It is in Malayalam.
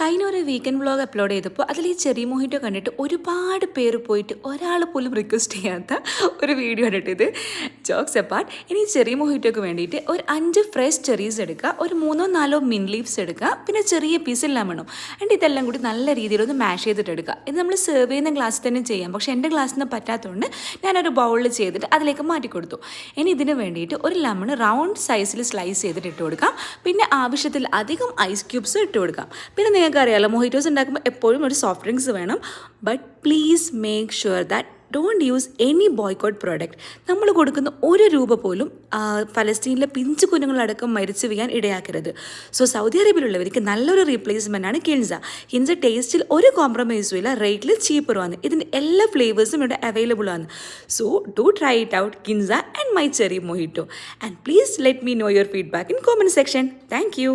കഴിഞ്ഞ ഒരു വീക്കെൻഡ് വ്ളോഗ് അപ്ലോഡ് ചെയ്തപ്പോൾ അതിൽ ഈ ചെറിയ മൊഹിറ്റോ കണ്ടിട്ട് ഒരുപാട് പേര് പോയിട്ട് ഒരാൾ പോലും റിക്വസ്റ്റ് ചെയ്യാത്ത ഒരു വീഡിയോ ആണ് ഇത്. Jokes apart. ഇനി ചെറിയ മൊഹിറ്റോക്ക് വേണ്ടിയിട്ട് ഒരു 5 ഫ്രഷ് ചെറീസ് എടുക്കുക, ഒരു 3-4 മിൻ ലീവ്സ് എടുക്കുക, പിന്നെ ചെറിയ പീസ് ലെമണും. ആൻഡ് ഇതെല്ലാം കൂടി നല്ല രീതിയിൽ ഒന്ന് മാഷ് ചെയ്തിട്ട് എടുക്കുക. ഇത് നമ്മൾ സെർവ് ചെയ്യുന്ന ഗ്ലാസ്സിൽ തന്നെ ചെയ്യാം, പക്ഷേ എൻ്റെ ഗ്ലാസ്സിൽ നിന്ന് പറ്റാത്തതുകൊണ്ട് ഞാനൊരു ബൗളിൽ ചെയ്തിട്ട് അതിലേക്ക് മാറ്റി കൊടുത്തു. ഇനി ഇതിന് വേണ്ടിയിട്ട് ഒരു ലെമൺ റൗണ്ട് സൈസിൽ സ്ലൈസ് ചെയ്തിട്ട് ഇട്ട് കൊടുക്കാം. പിന്നെ ആവശ്യത്തിൽ അധികം ഐസ് ക്യൂബ്സ് ഇട്ട് കൊടുക്കാം. പിന്നെ നിങ്ങൾക്ക് അറിയാമല്ലോ, മൊഹിറ്റോസ് ഉണ്ടാക്കുമ്പോൾ എപ്പോഴും ഒരു സോഫ്റ്റ് ഡ്രിങ്ക്സ് വേണം. But please make sure that don't use any boycott product. നമ്മൾ കൊടുക്കുന്ന ഒരു രൂപ പോലും ഫലസ്തീനിലെ പിഞ്ചു കുഞ്ഞുങ്ങളടക്കം മരിച്ചു വീഴാൻ ഇടയാക്കരുത്. സോ സൗദി അറേബ്യയിലുള്ളവർക്ക് നല്ലൊരു റീപ്ലേസ്മെൻ്റ് ആണ് കിൻസ. കിൻസ ടേസ്റ്റിൽ ഒരു കോംപ്രമൈസും ഇല്ല, റേറ്റിൽ ചീപ്പറുമാണ്. ഇതിൻ്റെ എല്ലാ ഫ്ലേവേഴ്സും ഇവിടെ അവൈലബിൾ ആണ്. So do try it out, Kinza and my cherry mojito. And please let me know your feedback in comment section. Thank U.